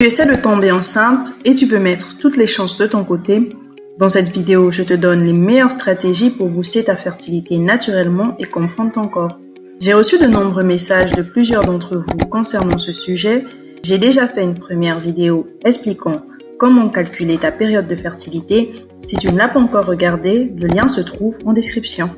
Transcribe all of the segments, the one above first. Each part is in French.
Tu essaies de tomber enceinte et tu veux mettre toutes les chances de ton côté. Dans cette vidéo, je te donne les meilleures stratégies pour booster ta fertilité naturellement et comprendre ton corps. J'ai reçu de nombreux messages de plusieurs d'entre vous concernant ce sujet. J'ai déjà fait une première vidéo expliquant comment calculer ta période de fertilité. Si tu ne l'as pas encore regardé, le lien se trouve en description.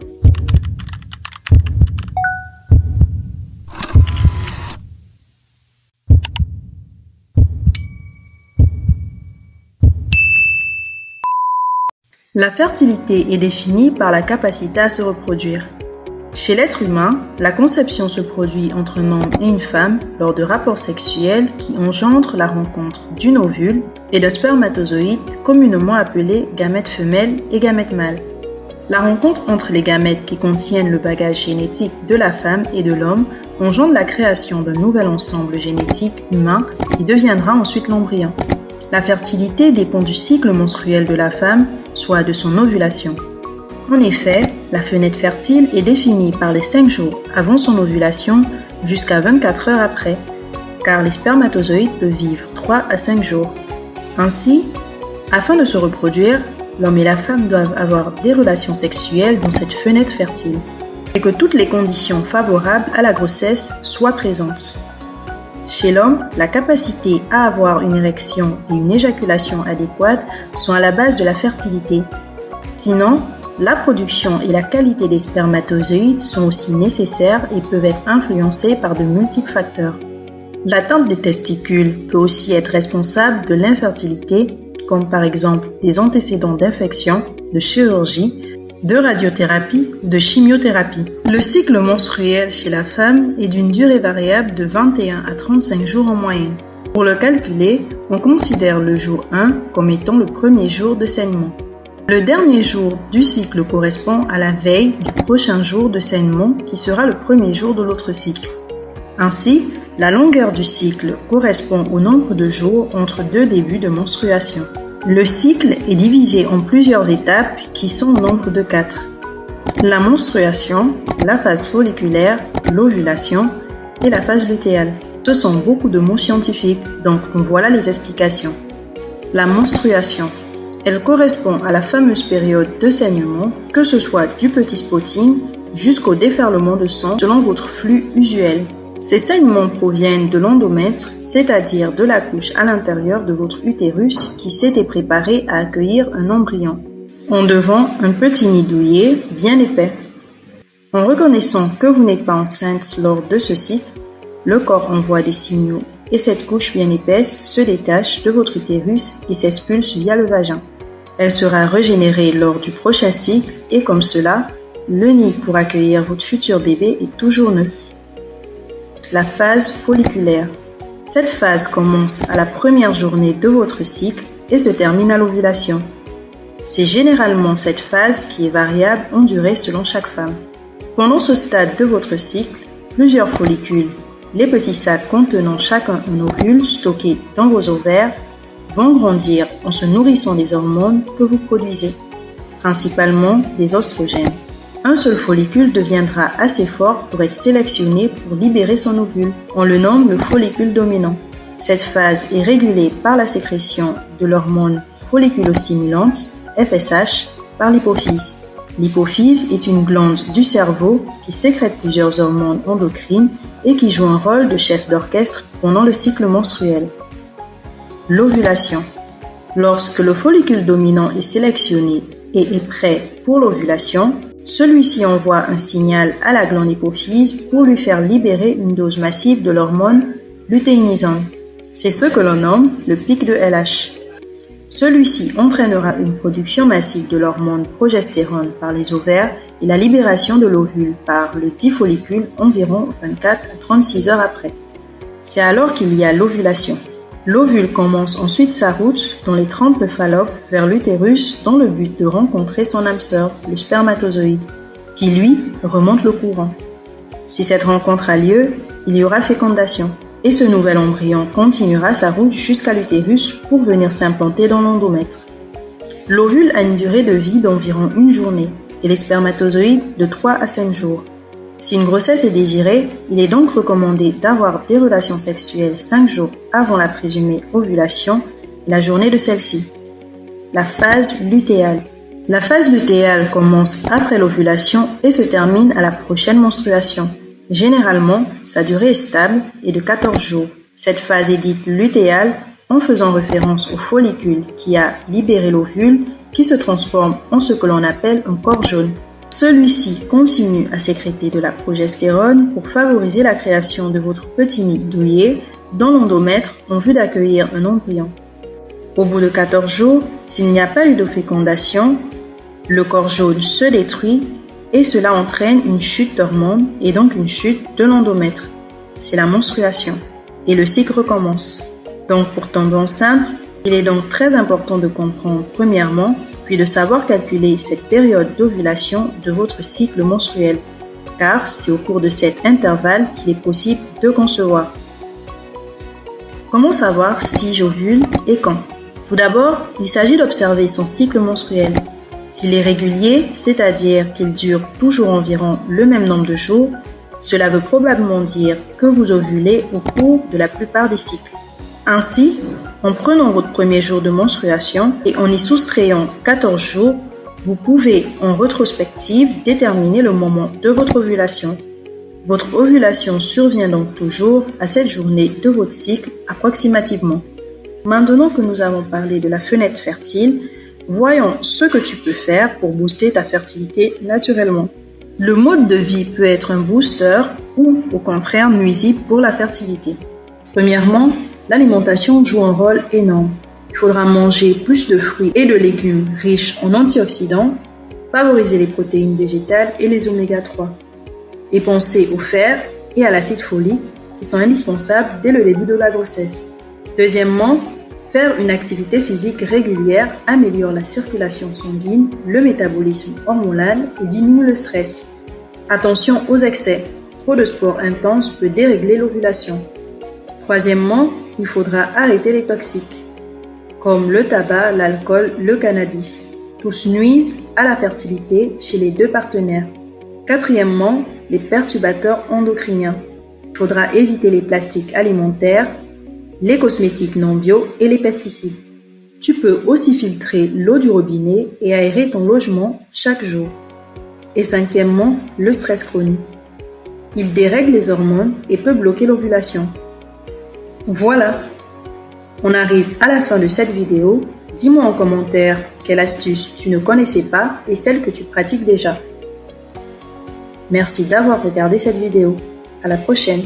La fertilité est définie par la capacité à se reproduire. Chez l'être humain, la conception se produit entre un homme et une femme lors de rapports sexuels qui engendrent la rencontre d'une ovule et de spermatozoïdes communément appelés gamètes femelles et gamètes mâles. La rencontre entre les gamètes qui contiennent le bagage génétique de la femme et de l'homme engendre la création d'un nouvel ensemble génétique humain qui deviendra ensuite l'embryon. La fertilité dépend du cycle menstruel de la femme, soit de son ovulation. En effet, la fenêtre fertile est définie par les 5 jours avant son ovulation jusqu'à 24 heures après, car les spermatozoïdes peuvent vivre 3 à 5 jours. Ainsi, afin de se reproduire, l'homme et la femme doivent avoir des relations sexuelles dans cette fenêtre fertile, et que toutes les conditions favorables à la grossesse soient présentes. Chez l'homme, la capacité à avoir une érection et une éjaculation adéquates sont à la base de la fertilité. Sinon, la production et la qualité des spermatozoïdes sont aussi nécessaires et peuvent être influencées par de multiples facteurs. L'atteinte des testicules peut aussi être responsable de l'infertilité, comme par exemple des antécédents d'infection, de chirurgie, de radiothérapie ou de chimiothérapie. Le cycle menstruel chez la femme est d'une durée variable de 21 à 35 jours en moyenne. Pour le calculer, on considère le jour 1 comme étant le premier jour de saignement. Le dernier jour du cycle correspond à la veille du prochain jour de saignement qui sera le premier jour de l'autre cycle. Ainsi, la longueur du cycle correspond au nombre de jours entre deux débuts de menstruation. Le cycle est divisé en plusieurs étapes qui sont au nombre de 4. La menstruation, la phase folliculaire, l'ovulation et la phase lutéale. Ce sont beaucoup de mots scientifiques, donc voilà les explications. La menstruation. Elle correspond à la fameuse période de saignement, que ce soit du petit spotting jusqu'au déferlement de sang selon votre flux usuel. Ces saignements proviennent de l'endomètre, c'est-à-dire de la couche à l'intérieur de votre utérus qui s'était préparé à accueillir un embryon, en devant un petit nid douillet bien épais. En reconnaissant que vous n'êtes pas enceinte lors de ce cycle, le corps envoie des signaux et cette couche bien épaisse se détache de votre utérus et s'expulse via le vagin. Elle sera régénérée lors du prochain cycle et comme cela, le nid pour accueillir votre futur bébé est toujours neuf. La phase folliculaire. Cette phase commence à la première journée de votre cycle et se termine à l'ovulation. C'est généralement cette phase qui est variable en durée selon chaque femme. Pendant ce stade de votre cycle, plusieurs follicules, les petits sacs contenant chacun un ovule stocké dans vos ovaires, vont grandir en se nourrissant des hormones que vous produisez, principalement des oestrogènes. Un seul follicule deviendra assez fort pour être sélectionné pour libérer son ovule. On le nomme le follicule dominant. Cette phase est régulée par la sécrétion de l'hormone folliculostimulante, FSH, par l'hypophyse. L'hypophyse est une glande du cerveau qui sécrète plusieurs hormones endocrines et qui joue un rôle de chef d'orchestre pendant le cycle menstruel. L'ovulation. Lorsque le follicule dominant est sélectionné et est prêt pour l'ovulation, celui-ci envoie un signal à la glande hypophyse pour lui faire libérer une dose massive de l'hormone lutéinisante. C'est ce que l'on nomme le pic de LH. Celui-ci entraînera une production massive de l'hormone progestérone par les ovaires et la libération de l'ovule par le dit follicule environ 24 à 36 heures après. C'est alors qu'il y a l'ovulation. L'ovule commence ensuite sa route dans les trempes de Fallope vers l'utérus dans le but de rencontrer son âme sœur, le spermatozoïde, qui lui remonte le courant. Si cette rencontre a lieu, il y aura fécondation, et ce nouvel embryon continuera sa route jusqu'à l'utérus pour venir s'implanter dans l'endomètre. L'ovule a une durée de vie d'environ une journée, et les spermatozoïdes de 3 à 5 jours. Si une grossesse est désirée, il est donc recommandé d'avoir des relations sexuelles 5 jours avant la présumée ovulation et la journée de celle-ci. La phase lutéale. La phase lutéale commence après l'ovulation et se termine à la prochaine menstruation. Généralement, sa durée est stable et de 14 jours. Cette phase est dite lutéale en faisant référence au follicule qui a libéré l'ovule qui se transforme en ce que l'on appelle un corps jaune. Celui-ci continue à sécréter de la progestérone pour favoriser la création de votre petit nid douillet dans l'endomètre en vue d'accueillir un embryon. Au bout de 14 jours, s'il n'y a pas eu de fécondation, le corps jaune se détruit et cela entraîne une chute d'hormones et donc une chute de l'endomètre. C'est la menstruation et le cycle recommence. Donc pour tomber enceinte, il est donc très important de comprendre premièrement puis de savoir calculer cette période d'ovulation de votre cycle menstruel, car c'est au cours de cet intervalle qu'il est possible de concevoir. Comment savoir si j'ovule et quand? Tout d'abord, il s'agit d'observer son cycle menstruel. S'il est régulier, c'est-à-dire qu'il dure toujours environ le même nombre de jours, cela veut probablement dire que vous ovulez au cours de la plupart des cycles. Ainsi, en prenant votre premier jour de menstruation et en y soustrayant 14 jours, vous pouvez en rétrospective déterminer le moment de votre ovulation. Votre ovulation survient donc toujours à cette journée de votre cycle approximativement. Maintenant que nous avons parlé de la fenêtre fertile, voyons ce que tu peux faire pour booster ta fertilité naturellement. Le mode de vie peut être un booster ou au contraire nuisible pour la fertilité. Premièrement, l'alimentation joue un rôle énorme. Il faudra manger plus de fruits et de légumes riches en antioxydants, favoriser les protéines végétales et les oméga 3. Et penser au fer et à l'acide folique qui sont indispensables dès le début de la grossesse. Deuxièmement, faire une activité physique régulière améliore la circulation sanguine, le métabolisme hormonal et diminue le stress. Attention aux excès. Trop de sport intense peut dérégler l'ovulation. Troisièmement, il faudra arrêter les toxiques, comme le tabac, l'alcool, le cannabis. Tous nuisent à la fertilité chez les deux partenaires. Quatrièmement, les perturbateurs endocriniens. Il faudra éviter les plastiques alimentaires, les cosmétiques non bio et les pesticides. Tu peux aussi filtrer l'eau du robinet et aérer ton logement chaque jour. Et cinquièmement, le stress chronique. Il dérègle les hormones et peut bloquer l'ovulation. Voilà, on arrive à la fin de cette vidéo. Dis-moi en commentaire quelle astuce tu ne connaissais pas et celle que tu pratiques déjà. Merci d'avoir regardé cette vidéo. À la prochaine.